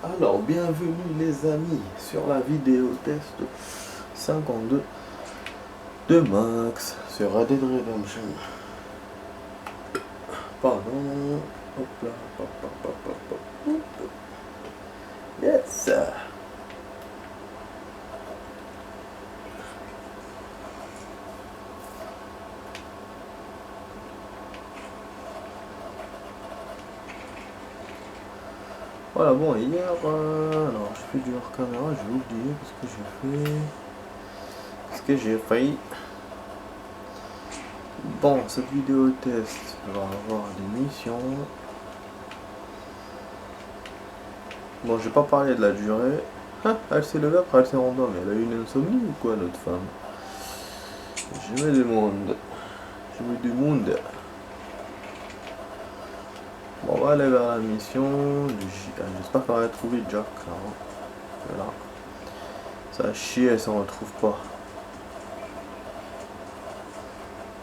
Alors, bienvenue les amis sur la vidéo test 52 de Max sur Red Dead Redemption. Pardon. Hop là, hop, hop, hop, hop, hop, hop. Yes. Voilà, bon, hier, alors je fais du hors caméra, j'ai oublié ce que j'ai fait. Bon, cette vidéo test va avoir des missions. Bon, j'ai pas parlé de la durée. Ah, elle s'est levée après, elle s'est rendormie. Elle a eu une insomnie ou quoi, notre femme? Je me demande. Bon, on va aller vers la mission. J'espère qu'on va trouver Jack. Voilà. Ça chie, elle s'en retrouve pas.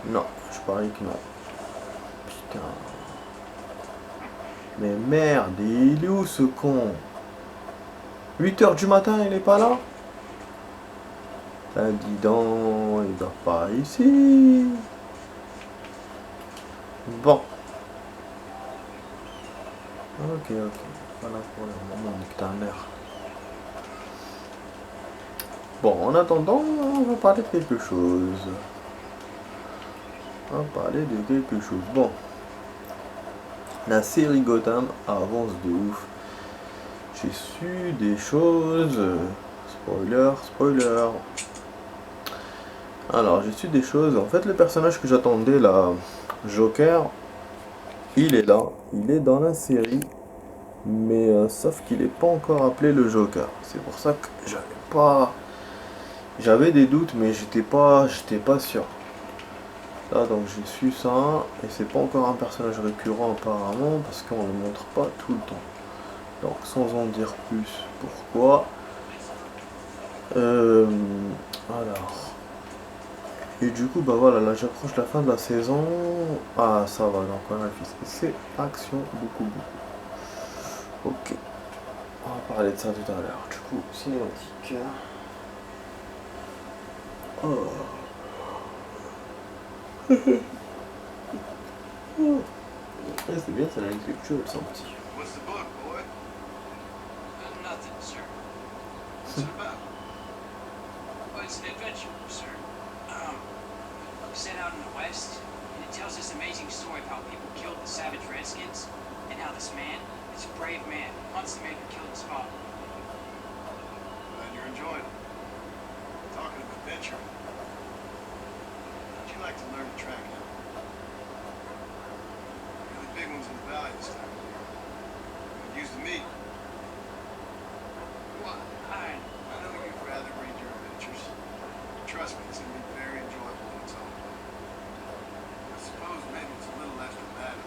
Non, je parie que non. Putain. Mais merde, il est où ce con? 8 h du matin, il est pas là? Ah, dis donc, il dort pas ici. Bon. Ok. Voilà pour le moment, nique ta mère. Bon, en attendant, on va parler de quelque chose. Bon. La série Gotham avance de ouf. J'ai su des choses. Spoiler. Alors, j'ai su des choses. En fait, le personnage que j'attendais, là, Joker, il est là. Il est dans la série. Mais sauf qu'il n'est pas encore appelé le Joker. C'est pour ça que j'avais des doutes, mais j'étais pas sûr. Là, donc j'ai su ça. Et c'est pas encore un personnage récurrent apparemment, parce qu'on le montre pas tout le temps. Donc, sans en dire plus, pourquoi. Alors. Et du coup, bah voilà, là j'approche la fin de la saison. Ah, ça va, donc on a le fils. C'est action, beaucoup. Ok. On va parler de ça tout à l'heure. Du coup, cinématique. Oh. C'est bien, c'est l'intellectuel, ça, petit. What's the book, boy? Nothing, sir. What's it about? Well, it's an adventure, sir. Set out in the West, and it tells this amazing story of how people killed the savage Redskins, and how this man, this brave man, hunts the man who killed his father. Glad you're enjoying it. Talking of adventure, how'd you like to learn to track him? Really big ones in the valley this time of year. Could use the meat. What? I know you'd rather read your adventures. Trust me, it's going to be very enjoyable when it's over. I suppose maybe it's a little less dramatic.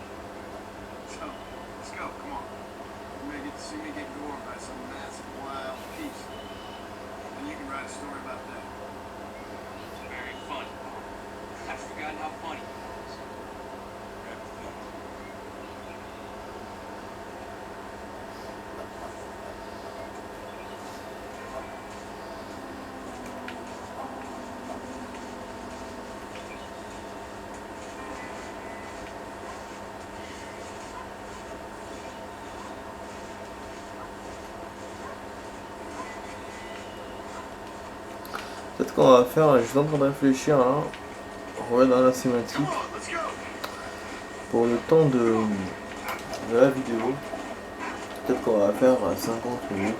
So, let's go, come on. You may get to see me get gored by some massive wild beast. And you can write a story about that. It's very funny. I've forgotten how funny it is. Peut-être qu'on va faire, je suis en train de réfléchir là. On va dans la cinématique. Pour le temps de la vidéo. Peut-être qu'on va faire 50 minutes.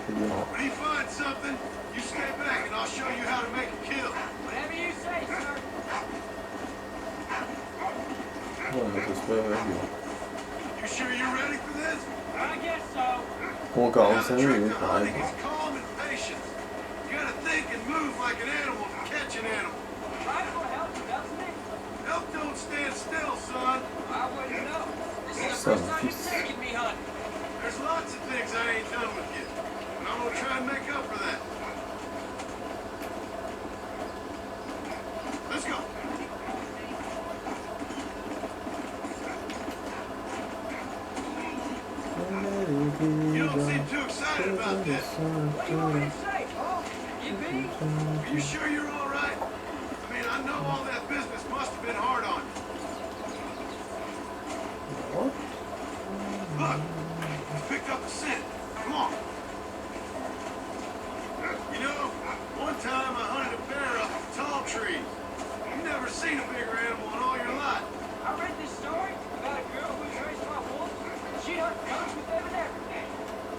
C'est bien. When you find something, you stay back and I'll show you how to make a kill. Whatever you say, sir. Ouais, ça se fait bien. You sure you're ready for this? I guess so. Bon, 45 minutes, The pareil. hunting is calm and patient. You gotta think and move like an animal to catch an animal. Rifle helps, doesn't it? Help don't stand still, son. I wouldn't know. This is the Son, first time you've fils. taken me hunting. There's lots of things I ain't done with you. And I'm gonna try and make up for that. Let's go. You know, seem too excited about this. What do you want me to say, Paul? You be? Are you sure you're all right? I mean, I know all that business must have been hard on you. What? Look, you picked up a scent. Come on. You know, one time I hunted a bear up a tall tree. You never seen a bigger animal in all your life. I read this story about a girl who was raised by wolves. She'd hunt dogs with them and everything.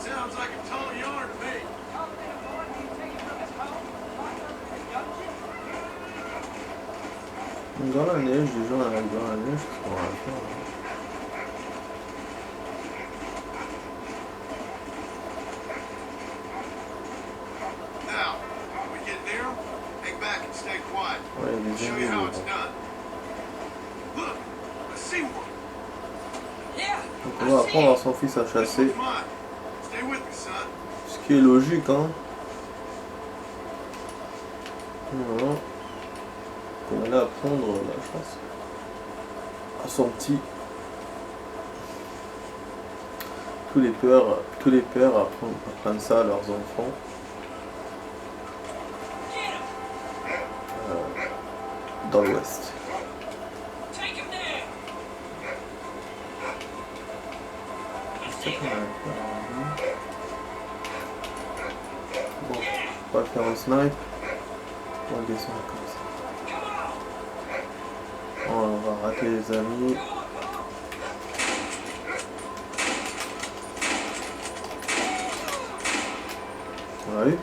Sounds like a tall yarn to me. Tougher than a boy being taken from his home, locked up in a dungeon. Dans la neige, des gens arrivent dans la neige, c'est ce qu'on va faire. Now, when we get near 'em, hang back and stay quiet. Ouais, I'll les show ennemis, you how mais it's bon. done. Look, I see one. Yeah, Donc on va apprendre à son fils à This chasser, one's mine. Stay with me, son. ce qui est logique, hein. Voilà. On allait apprendre la chasse à son petit. Tous les pères apprennent ça à leurs enfants. Dans l'Ouest. take him down. Bon, on va faire un snipe. On va descendre comme ça. On va rater les amis. On l'a eu.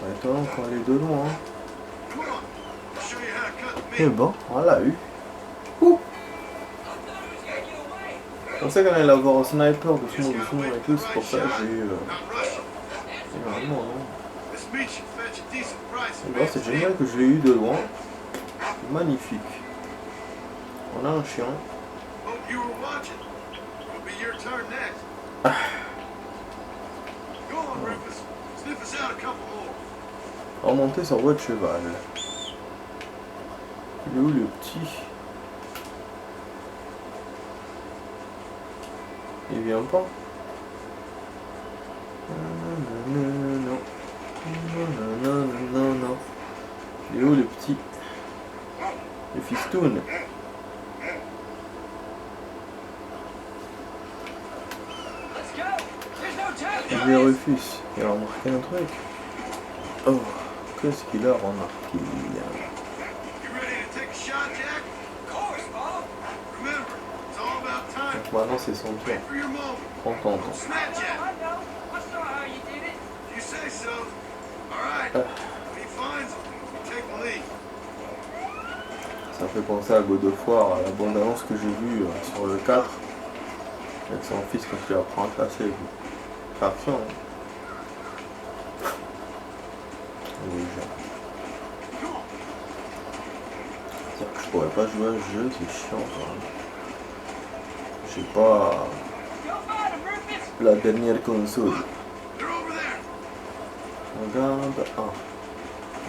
Attends, on va aller de loin. Hein. Come on. I'll show you how to cut the Eh meat. ben, on l'a eu. Ouh. Je pensais qu'on allait l'avoir au sniper doucement et tout, c'est pour ça que j'ai eu. Not rushing. Vraiment, non. This meat should fetch a decent price. Eh ben, c'est génial que je l'ai eu de loin. Magnifique. On a un chien. Hope you were watching. It'll be your turn next. Go on, Rufus. Sniff us out a couple more. Remonter sur voie de cheval. Il est où le petit? Il vient pas? Non. Non. Il est où le petit? Le fistoun? Let's go. There's no time. Il les refuse. Il a remarqué un truc. Oh, qu'est-ce qu'il a remarqué? You ready to take a shot, Jack? Of course, Paul. Remember, it's all about time. Donc maintenant c'est son tour. Wait for your moment. Prends ton temps. Snatch it. I know. I saw how you did it. You say so. All right. When he finds him, you take the lead. Ça fait penser à God of War, à la bande-annonce que j'ai vue sur le 4. Avec son fils quand il apprend à chasser. Pas fiant. Hein. Oui, Come on. c'est-à-dire que je pourrais pas jouer à ce jeu, c'est chiant quand même. J'ai pas Go find him, Rufus. la dernière console. They're over there. Regarde. Ah.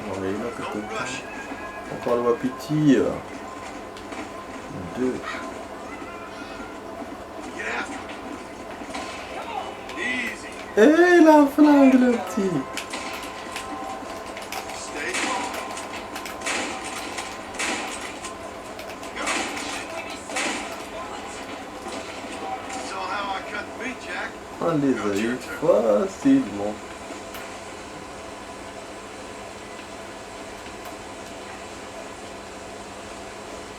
On va aller là quelque Don't part. rush. Encore le wapiti. 2. Get after him. Easy. Et la flingue le petit. Stay calm. Go. You saw how I cut the meat, Jack. On les a eu facilement.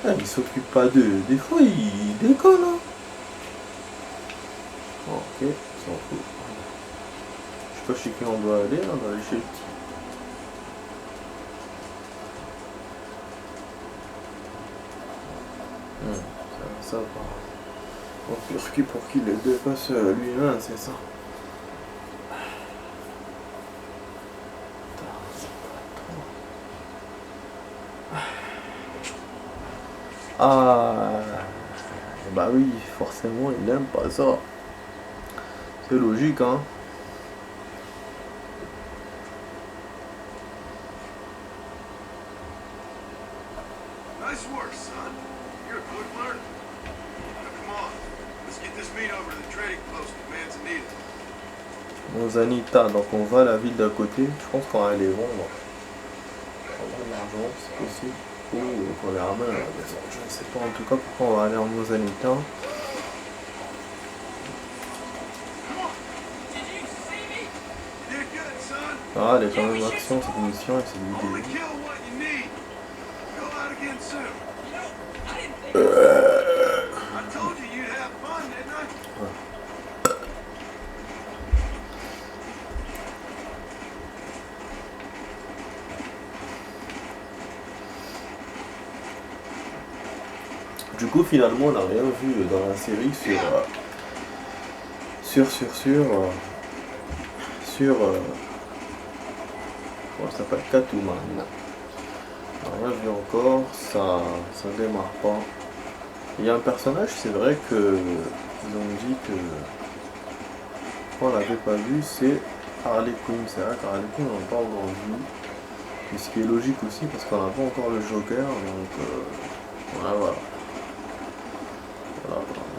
Ah, il s'occupe pas d'eux. Des fois, il déconne. Hein. Ok, il s'en fout. Je sais pas chez qui on doit aller. On va aller chez le petit. Ça va. Bon, pour qu'il le dépasse lui-même, c'est ça. Ah, bah oui, forcément, il n'aime pas ça. C'est logique, hein. Nice work, son. You're a quick learner. Now, come on. Let's get this Manzanita, donc on va à la ville d'à côté. Je pense qu'on va aller vendre. On va vendre l'argent, c'est possible. Ou qu'on les ramène à la maison. Je ne sais pas en tout cas pourquoi on va aller en Manzanita. Ah, il y a quand même action cette émission et cette vidéo. Du coup, finalement, on n'a rien vu dans la série sur comment ça s'appelle, Catwoman. On n'a rien vu encore, ça démarre pas. Il y a un personnage, c'est vrai que ils ont dit que on l'avait pas vu, c'est Harley Quinn. C'est vrai qu'Harley Quinn on l'a pas encore vu. Mais ce qui est logique aussi parce qu'on n'a pas encore le Joker, donc voilà.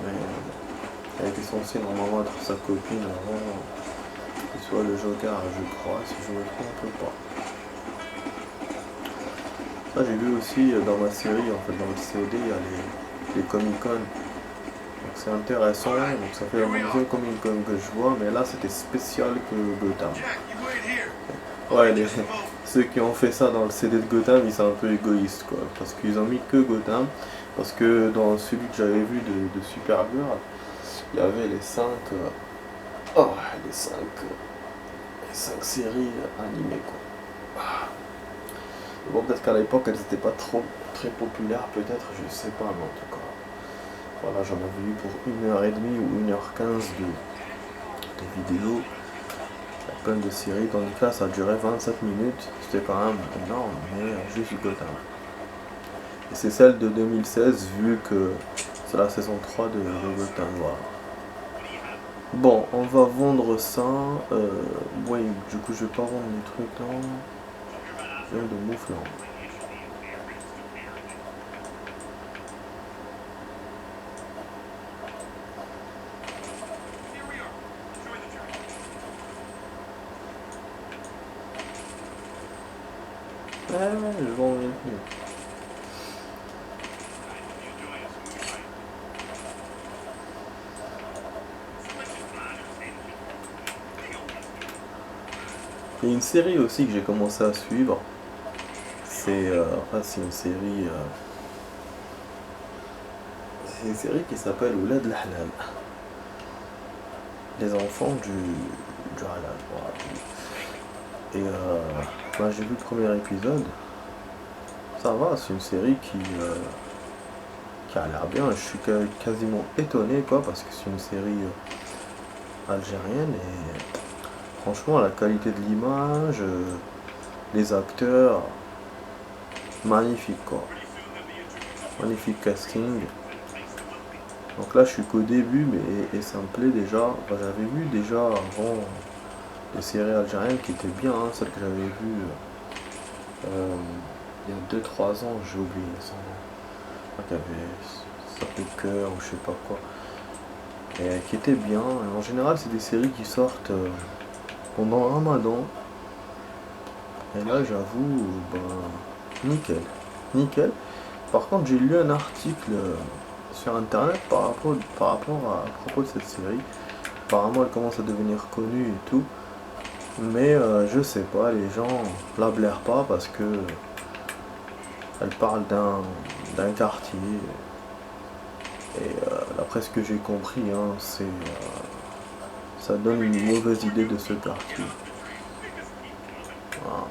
Mais elle était censée normalement être sa copine avant qu'il soit le Joker, je crois, si je me trompe pas. Ça j'ai vu aussi dans ma série, en fait dans le CD, il y a les Comic-Con. Donc c'est intéressant, donc ça fait la deuxième Comic-Con que je vois, mais là c'était spécial que Gotham. Ouais, ceux qui ont fait ça dans le CD de Gotham, ils sont un peu égoïstes quoi, parce qu'ils ont mis que Gotham, parce que dans celui que j'avais vu de Supergirl, il y avait les 5 séries animées quoi. Bon, peut-être qu'à l'époque elles n'étaient pas très populaires, peut-être, je sais pas, mais en tout cas. Voilà, j'en avais eu pour 1h30 ou 1h15 de vidéos. Il y a plein de séries, tandis que là ça a duré 27 minutes. C'était quand même énorme, mais juste Gotham. Et c'est celle de 2016, vu que c'est la saison 3 de Gotham. Voilà. Bon, on va vendre ça. Oui, du coup, je vais pas vendre les trucs là. Je viens de moufler. Je vends rien plus. Il y a une série aussi que j'ai commencé à suivre. C'est une série qui s'appelle Oulad al-Halal. Les enfants du halal. Voilà. Et j'ai vu le premier épisode. Ça va, c'est une série qui a l'air bien. Je suis quasiment étonné quoi, parce que c'est une série algérienne et franchement la qualité de l'image, les acteurs, magnifique quoi. Magnifique casting. Donc là je suis qu'au début et ça me plaît déjà. Enfin, j'avais vu déjà avant des séries algériennes qui étaient bien, hein, celles que j'avais vues il y a 2-3 ans, j'ai oublié son nom. Qui avait Sacré Cœur ou je sais pas quoi. Et qui étaient bien. Et en général c'est des séries qui sortent pendant le Ramadan. Et là j'avoue, nickel. Par contre j'ai lu un article sur internet par rapport à propos de cette série. Apparemment elle commence à devenir connue et tout. Mais je sais pas, les gens la blairent pas parce que elle parle d'un quartier. Et d'après ce que j'ai compris, hein, ça donne une mauvaise idée de ce quartier. Voilà.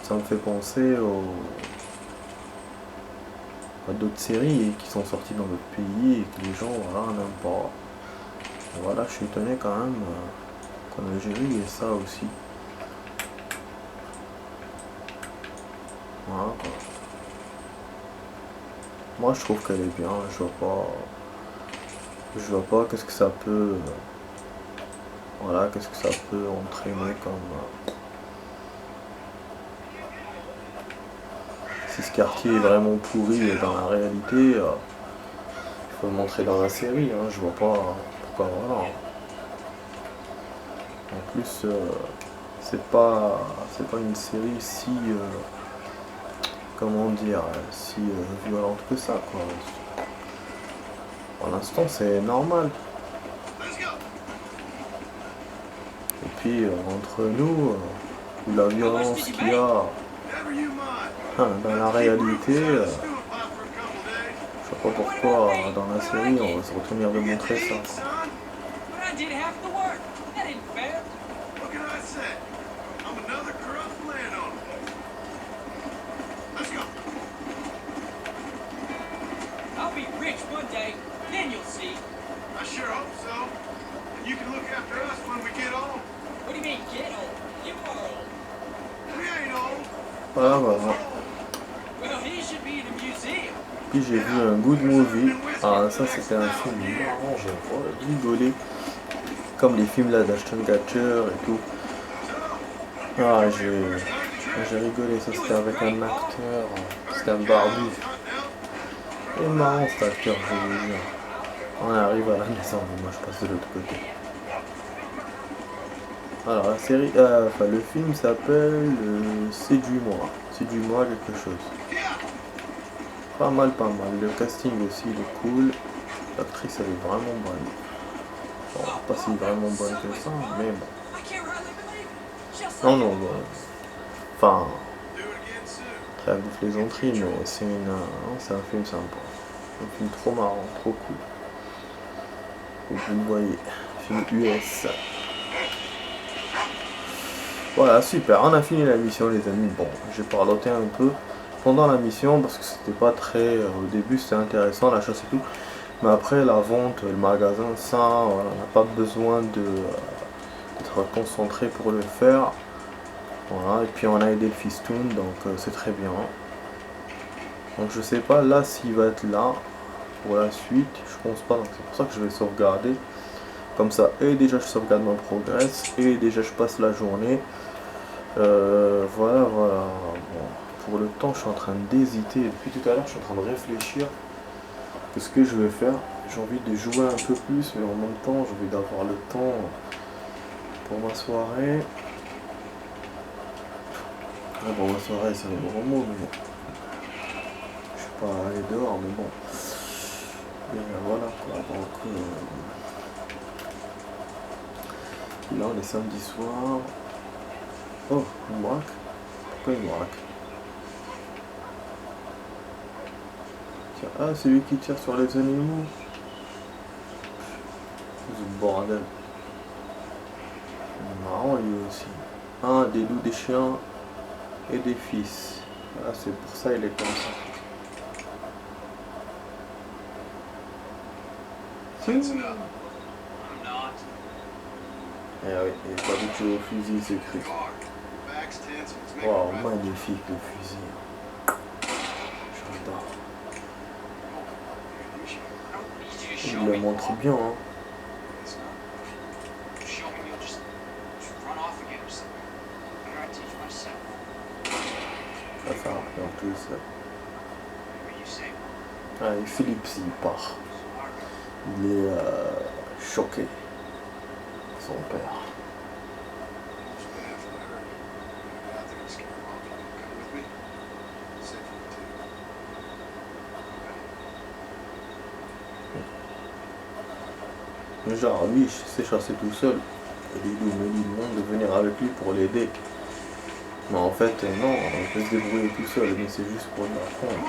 Ça me fait penser à d'autres séries qui sont sorties dans d'autres pays et que les gens n'aiment pas. Et voilà, je suis étonné quand même qu'en Algérie il y ait ça aussi. Voilà quoi. Moi je trouve qu'elle est bien, je vois pas qu'est-ce que ça peut. Voilà, qu'est-ce que ça peut entraîner comme. Si ce quartier est vraiment pourri dans la réalité, faut le montrer dans la série, hein, je vois pas pourquoi voilà. En plus, c'est pas une série si, comment dire, si violente que ça, quoi. Pour l'instant, c'est normal. Et puis, entre nous, la violence qu'il y a dans la réalité, je sais pas pourquoi dans la série on va se retenir de montrer ça. But I did half the work. That ain't fair. What can I say? I'm another corrupt landowner. Let's go. I'll be rich one day, then you'll see. I sure hope so. And you can look after us when we get old. What do you mean, get old? You are old. We ain't old. Voilà, voilà. Well, he should be in a museum. Puis j'ai vu un Good Movie. Ah, ça c'était un film marrant, j'ai rigolé. Comme les films là d'Ashton Kutcher et tout. Ah, j'ai rigolé, ça c'était avec un acteur, c'était un barbu. Il est marrant cet acteur, je veux dire. On arrive à la maison, moi je passe de l'autre côté. Alors la série, enfin le film s'appelle Séduis-moi. Séduis-moi quelque chose. Pas mal, pas mal. Le casting aussi, il est cool. L'actrice, elle est vraiment bonne. Bon, pas si vraiment bonne que ça, mais bon. I can't hardly believe it. Just Non, like non, bon. Enfin, Do it again soon. très de plaisanterie, mais c'est un film sympa. Un film trop marrant, trop cool. Faut que vous le voyez. Film US. Voilà, super. On a fini la mission, les amis. Bon, j'ai parloté un peu pendant la mission parce que c'était pas très. Au début, c'était intéressant, la chasse et tout. Mais après, la vente, le magasin, ça, voilà, on n'a pas besoin d'être concentré pour le faire. Voilà, et puis on a aidé le Fistoun, donc c'est très bien. Donc je sais pas là s'il va être là pour la suite, je pense pas, donc c'est pour ça que je vais sauvegarder. Comme ça, et déjà je sauvegarde mon progress, et déjà je passe la journée. Voilà, voilà. Bon, pour le temps, je suis en train d'hésiter. Depuis tout à l'heure, je suis en train de réfléchir à ce que je vais faire. J'ai envie de jouer un peu plus, mais en même temps, j'ai envie d'avoir le temps pour ma soirée. Pour ma soirée, c'est le gros mot, mais bon. Je suis pas allé dehors, mais bon. Et voilà quoi. Donc, là, on est samedi soir. Oh, il me braque. Pourquoi il me braque? Tiens, ah, c'est lui qui tire sur les animaux. Ce bordel. C'est marrant lui aussi. Ah, des loups, des chiens et des fils. Ah, c'est pour ça il est comme ça. Tense enough. I'm not. Eh oui, il n'est pas du tout au fusil, c'est écrit. Car. Back's tense. Let's make Waouh, it right. magnifique le fusil. J'adore. I don't need you to show Il le me. montre bien, hein. It's not. Show me, you'll just run off again or something. Better I teach myself. Ça va faire un peu ça. Whatever you say. Ah, et Philippe, il part. Il est choqué. Son père. What's bad for Larry? I think I'm scared off. Come with me. Safe for you too. Mais genre, lui, il s'est chassé tout seul. Et Lilou me dit demande de venir avec lui pour l'aider. Mais en fait, non, on peut se débrouiller tout seul, mais c'est juste pour lui apprendre.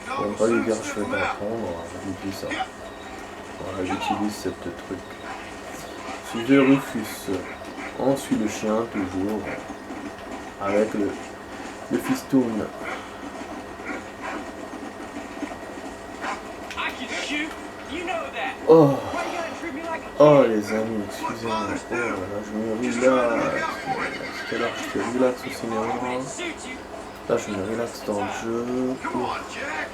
Come on. On va pas lui dire je vais t'apprendre, je lui dis ça. Voilà, j'utilise ce truc. Suivez Rufus. On suit le chien toujours. Avec le Fistoun. I can shoot. You know that. Oh, Why you gotta treat me like a oh kid? les amis, excusez-moi. Oh là là, je me relaxe. Tout à l'heure, j'étais relax au cinéma. It suits you. Là, je me relaxe dans le jeu. Come on, Jack.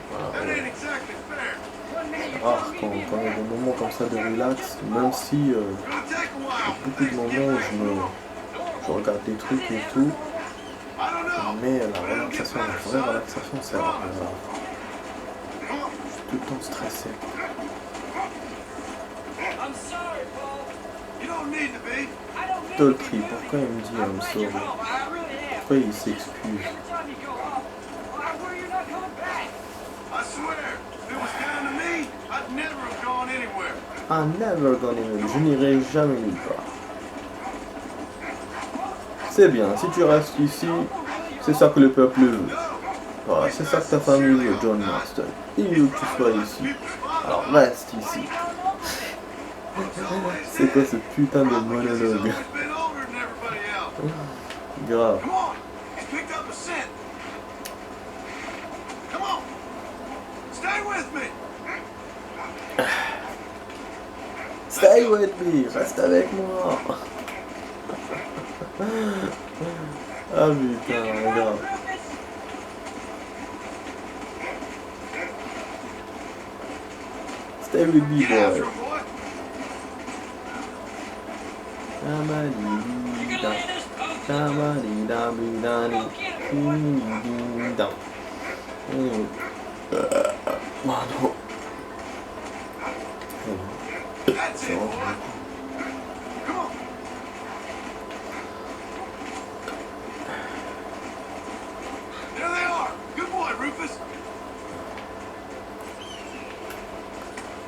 Voilà, That ouais. ain't exactly fair. One minute you're Rare telling me to quand be il y a des moments comme ça de relax, même si It's gonna take a while. beaucoup de moments où je regarde des trucs et tout, I don't know. mais la relaxation, la vraie relaxation, c'est Come on. tout temps stressé. I'm sorry, Paul. You don't need to be. I don't mean to Daltrey, be pourquoi il me dit I'm I'm glad you're sorry? home. I really am. Pourquoi il s'excuse? Every time you go off, I worry you're not coming back. I swear, if it was down to me, I'd never have gone anywhere. I'm never gonna move. Je n'irai jamais nulle part. C'est bien, si tu restes ici, c'est ça que le peuple veut. Voilà, c'est ça que ta famille veut, John Marston. Il veut que tu sois ici. Alors reste ici. C'est quoi ce putain de monologue? He's been older than everybody else. Grave. Come on, he's picked up a scent. Come on, stay with me. Stay with me, reste avec moi. Ah putain, grave. Stay with me, Get after boy. him, boy. Tamadida, tamadidabidani, didididam. Mano. That's it, boy. Come on. There they are. Good boy, Rufus.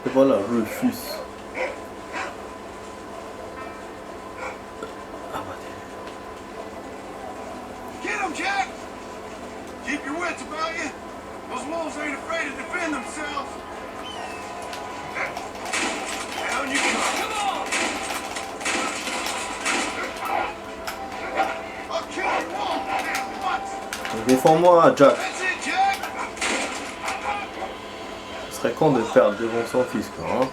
Et voilà, Rufus. Ah bah Get him, Jack. Keep your wits about you. Those wolves ain't afraid to defend themselves. Down you go. Come on! I'll kill you all. Once. défends-moi, Jack. That's it, Jack. Ce serait con de perdre devant son fils, quoi, hein.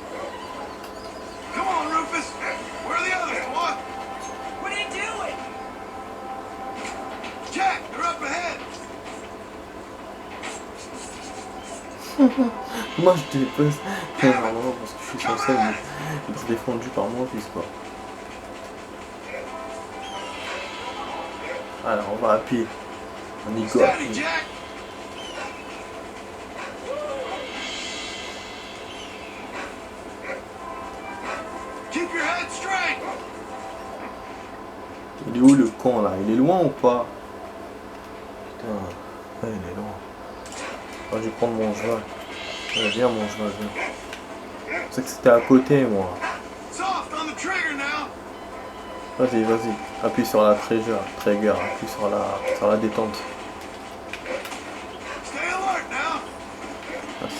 Come on, Rufus. Where are the others, boy? What are you doing? Jack, they're up ahead. Moi je dépose normalement parce que je suis censé être défendu par mon fils, quoi. Alors on va à pied. On y go à Steady, pied. Jack. Keep your head straight. Il est où le con là? Il est loin ou pas? Putain, ouais, il est loin. Oh, je vais prendre mon cheval. Ouais, viens mon cheval, viens. C'est que c'était à côté, moi. Soft on the trigger now. Vas-y, vas-y. Appuie sur la trigger, appuie sur la détente. Stay alert now.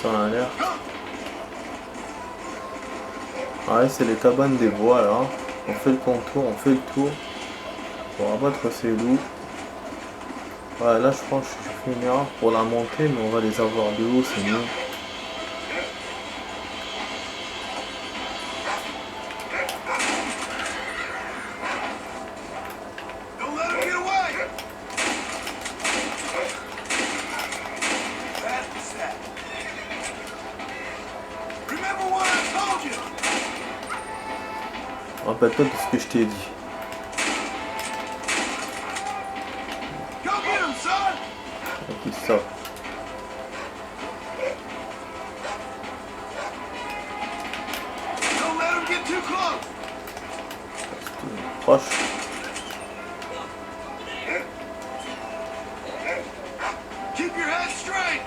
Ça a l'air. Come. Ouais, c'est les cabanes des bois là. On fait le contour, on fait le tour. Pour abattre ces loups. Ouais, là je pense que je fais une erreur pour la montée, mais on va les avoir de haut, c'est mieux. Don't let him get away. That's that. Remember what I told you. Rappelle-toi de ce que je t'ai dit. Go get him, son. Ok, ça. Don't let him get too close. Proche. Keep your head straight.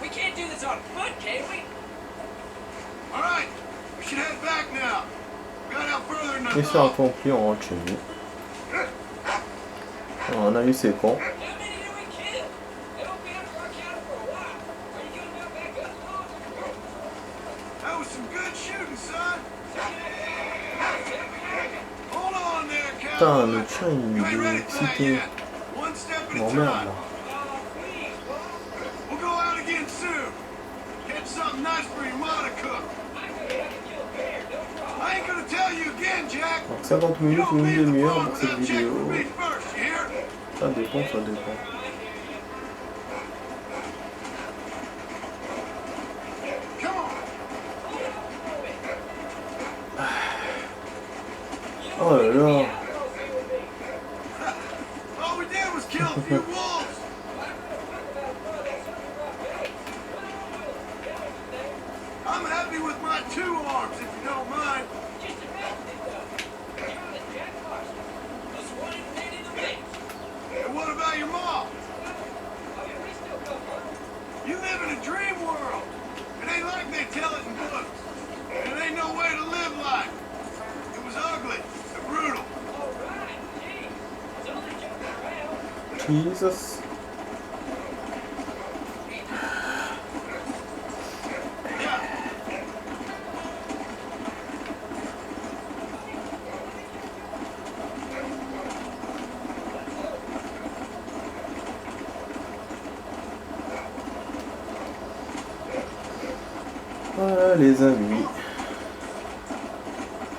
We can't do this on foot, can we? All right. We should head back now. We got out further than I Mission thought. accomplie, on rentre chez nous. On a eu ces cons. How many did we kill? They won't be under our counter for a while. Are you gonna mount back up, Paul? That was some good shooting, son. Hold on there, Putain, cowboy. le chien You ain't il est ready for that excité. yet. One step at a M'emmerde time. là. Oh, please, Paul. We'll go out again soon. Get something nice for your ma to cook. I'm gonna have to kill a bear, no problem. I ain't gonna tell you again, Jack. Donc 50 You minutes ou don't une leave the demi-heure phone pour cette without checking vidéo. with me first, you hear? Ça dépend, ça dépend. Come on. Oh là là. All we did was kill a few wolves. I'm happy with my 2 arms, if you don't mind. Just imagine it, though. You're the Jack Carson. Most wanted man in the mix. And what about your mom? Oh, yeah, we still go for it. You live in a dream world. It ain't like they tell it in books. And it ain't no way to live life. It was ugly and brutal. All right, geez. It's only joking around. Jesus. Voilà les amis.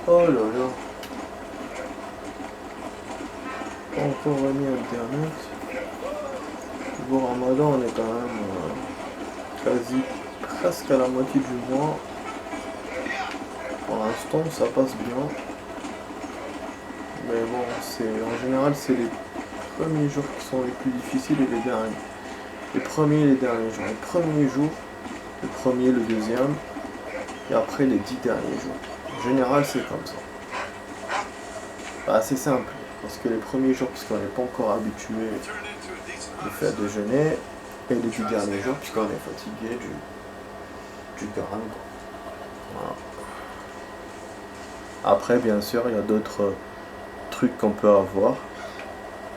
Oh là là. Pas encore remis internet. Bon Ramadan on est quand même presque à la moitié du mois. Pour l'instant ça passe bien. Mais bon en général c'est les premiers jours qui sont les plus difficiles et les derniers. Les premiers et les derniers jours. Les premiers jours, le premier, le deuxième. Et après les 10 derniers jours. En général c'est comme ça. Bah, c'est simple, parce que les premiers jours, puisqu'on n'est pas encore habitué de faire déjeuner, et les 10 derniers jours, puisqu'on est fatigué du garam. Voilà. Après bien sûr il y a d'autres trucs qu'on peut avoir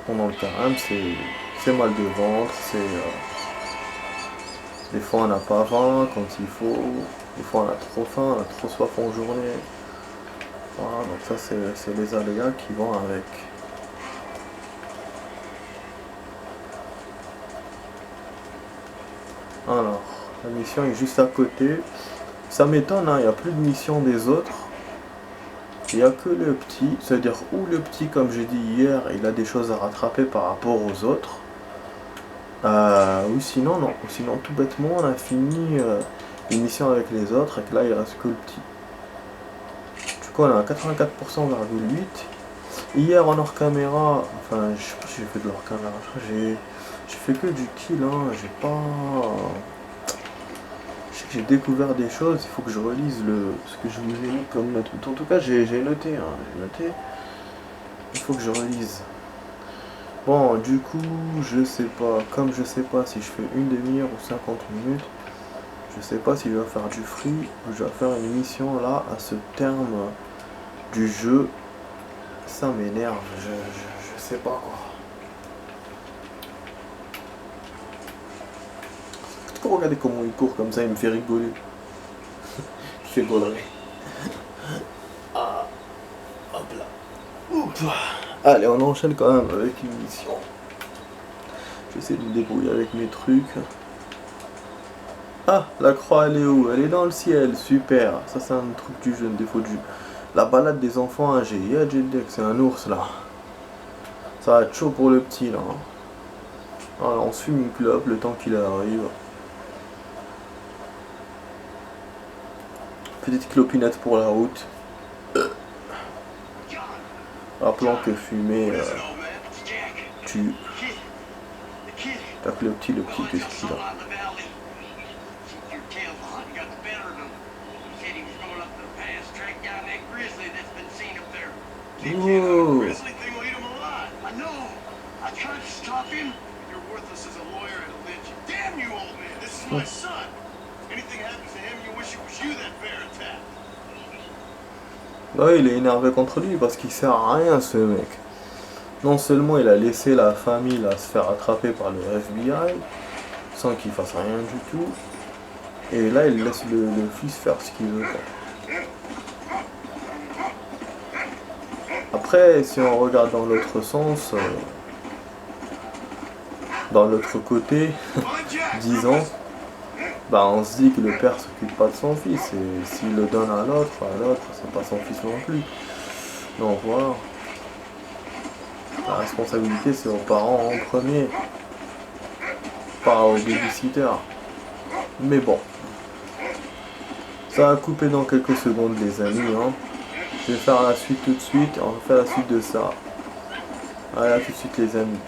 pendant le carême, c'est mal de ventre, des fois on n'a pas faim quand il faut. Des fois on a trop faim, on a trop soif en journée. Voilà, donc ça c'est les aléas qui vont avec. Alors, la mission est juste à côté. Ça m'étonne, hein, il n'y a plus de mission des autres. Il n'y a que le petit, c'est-à-dire ou le petit, comme j'ai dit hier, il a des choses à rattraper par rapport aux autres. Ou sinon, non. Ou sinon, tout bêtement, on a fini l'émission avec les autres et que là, il reste que le petit. Du coup, on a 84,8%. Hier, en hors caméra, enfin, je sais pas si j'ai fait de hors caméra, j'ai fait que du kill, hein, j'ai pas... Je sais que j'ai découvert des choses, il faut que je relise ce que je vous ai mis comme note. En tout cas, j'ai noté, hein, j'ai noté. Il faut que je relise. Bon, du coup, je sais pas, comme je sais pas si je fais une demi-heure ou 50 minutes, je sais pas si je vais faire du free ou je vais faire une mission là, à ce terme du jeu. Ça m'énerve, je sais pas quoi. Regardez comment il court comme ça, il me fait rigoler. Je rigolerai. Ah, hop là. Oups. Allez, on enchaîne quand même avec une mission. J'essaie de me débrouiller avec mes trucs. Ah, la croix elle est où? Elle est dans le ciel, super. Ça c'est un truc du jeu, un défaut du jeu. La balade des enfants âgés. Yeah, Jedek, c'est un ours là. Ça va être chaud pour le petit là. Voilà, on se fume une clope le temps qu'il arrive. Petite clopinette pour la route. Rappelant que fumer tue. T'as que le petit qu'est-ce qu'il a? Oh. Là, il est énervé contre lui parce qu'il sert à rien ce mec. Non seulement il a laissé la famille là, se faire attraper par le FBI sans qu'il fasse rien du tout, et là il laisse le fils faire ce qu'il veut. Après, si on regarde dans l'autre sens, dans l'autre côté, 10 ans, bah on se dit que le père s'occupe pas de son fils, et s'il le donne à l'autre c'est pas son fils non plus. Donc voilà. La responsabilité c'est aux parents en premier, pas aux babysitters. Mais bon. Ça va couper dans quelques secondes les amis, hein. Je vais faire la suite tout de suite, on va faire la suite de ça. Allez, à tout de suite les amis.